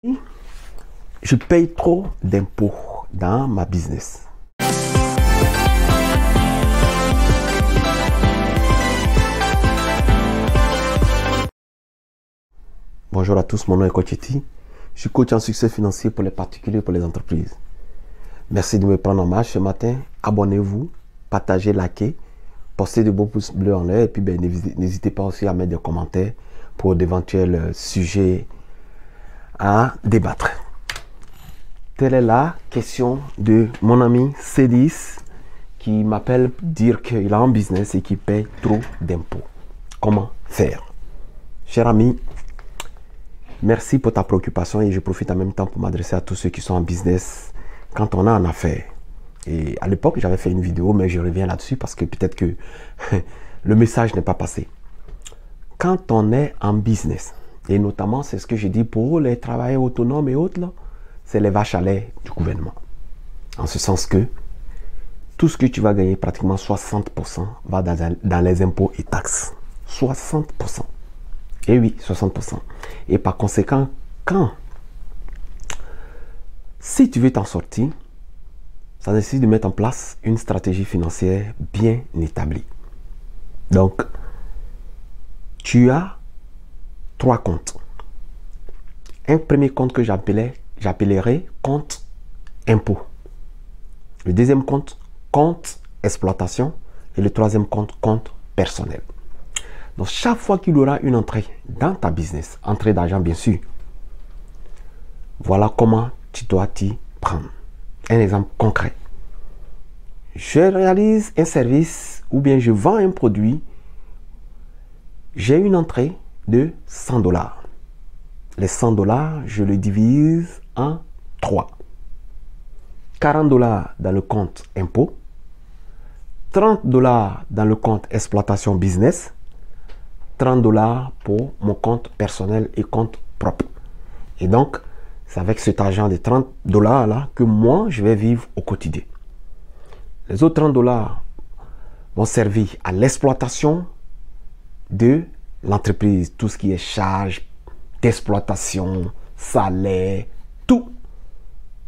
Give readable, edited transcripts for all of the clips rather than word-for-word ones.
Je paye trop d'impôts dans ma business. Bonjour à tous, mon nom est Coach Eti. Je suis coach en succès financier pour les particuliers et pour les entreprises. Merci de me prendre en marche ce matin. Abonnez-vous, partagez, likez, postez de beaux pouces bleus en l'air et puis n'hésitez pas aussi à mettre des commentaires pour d'éventuels sujets à débattre. Telle est la question de mon ami C10 qui m'appelle pour dire qu'il a un business et qu'il paye trop d'impôts. Comment faire? Cher ami, merci pour ta préoccupation et je profite en même temps pour m'adresser à tous ceux qui sont en business quand on a en affaire. Et à l'époque, j'avais fait une vidéo, mais je reviens là-dessus parce que peut-être que le message n'est pas passé. Quand on est en business, et notamment c'est ce que je dis pour les travailleurs autonomes et autres, c'est les vaches à lait du gouvernement. En ce sens que tout ce que tu vas gagner, pratiquement 60%, va dans les impôts et taxes. 60%. Et oui, 60%. Et par conséquent, si tu veux t'en sortir, ça nécessite de mettre en place une stratégie financière bien établie. Donc, tu as 3 comptes. Un premier compte que j'appellerai compte impôt. Le deuxième compte, compte exploitation. Et le troisième compte personnel. Donc, chaque fois qu'il y aura une entrée dans ta business, entrée d'argent bien sûr, voilà comment tu dois t'y prendre. Un exemple concret. Je réalise un service ou bien je vends un produit. J'ai une entrée de 100 $. Les 100 $, je le divise en 3. 40 $ dans le compte impôt, 30 $ dans le compte exploitation business, 30 $ pour mon compte personnel et compte propre. Et donc, c'est avec cet argent de 30 $ là que moi, je vais vivre au quotidien. Les autres 30 $ vont servir à l'exploitation de l'entreprise. Tout ce qui est charges d'exploitation, salaire, tout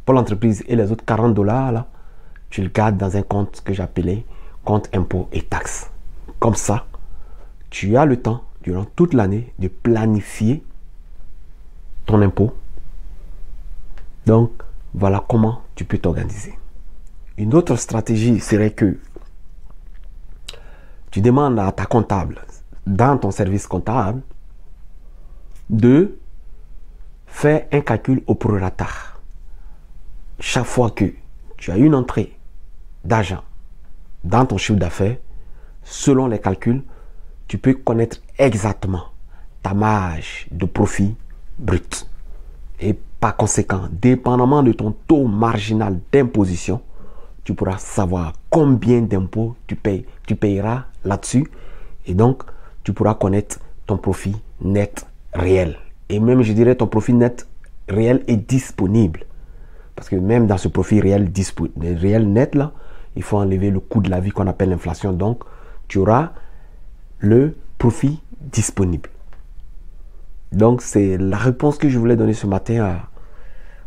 pour l'entreprise. Et les autres 40 $ là, tu le gardes dans un compte que j'appelais compte impôts et taxes. Comme ça, tu as le temps, durant toute l'année, de planifier ton impôt. Donc, voilà comment tu peux t'organiser. Une autre stratégie serait que tu demandes à ta comptable, dans ton service comptable, de faire un calcul au prorata. Chaque fois que tu as une entrée d'argent dans ton chiffre d'affaires, selon les calculs, tu peux connaître exactement ta marge de profit brut. Et par conséquent, dépendamment de ton taux marginal d'imposition, tu pourras savoir combien d'impôts tu payeras là-dessus. Et donc, tu pourras connaître ton profit net réel. Et même, je dirais, ton profit net réel est disponible. Parce que même dans ce profit réel net, là, il faut enlever le coût de la vie qu'on appelle l'inflation. Donc, tu auras le profit disponible. Donc, c'est la réponse que je voulais donner ce matin à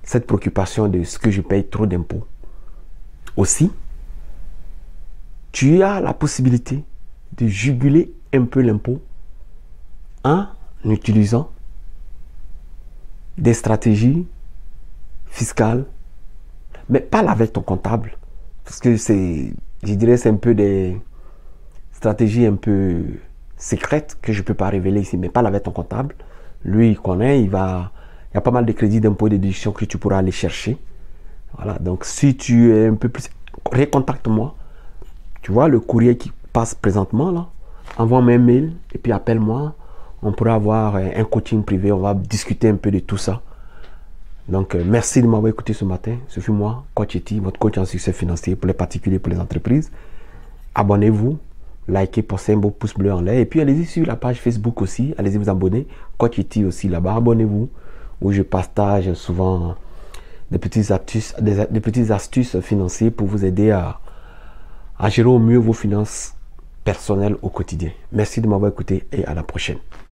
cette préoccupation de ce que je paye trop d'impôts. Aussi, tu as la possibilité de juguler un peu l'impôt en utilisant des stratégies fiscales, mais pas avec ton comptable. Parce que c'est, je dirais, c'est un peu des stratégies un peu secrètes que je ne peux pas révéler ici, mais pas avec ton comptable. Lui, il connaît, il y a pas mal de crédits d'impôt et de déduction que tu pourras aller chercher. Voilà, donc si tu es un peu plus, recontacte-moi. Tu vois le courrier qui passe présentement là, envoie-moi un mail et puis appelle-moi. On pourra avoir un coaching privé, on va discuter un peu de tout ça. Donc, merci de m'avoir écouté ce matin. Ce fut moi, Coach Eti, votre coach en succès financier pour les particuliers et pour les entreprises. Abonnez-vous, likez, postez un beau pouce bleu en l'air. Et puis, allez-y sur la page Facebook aussi. Allez-y vous abonner. Coach Eti aussi là-bas. Abonnez-vous, où je partage souvent des petites astuces financières pour vous aider à gérer au mieux vos finances personnelles au quotidien. Merci de m'avoir écouté et à la prochaine.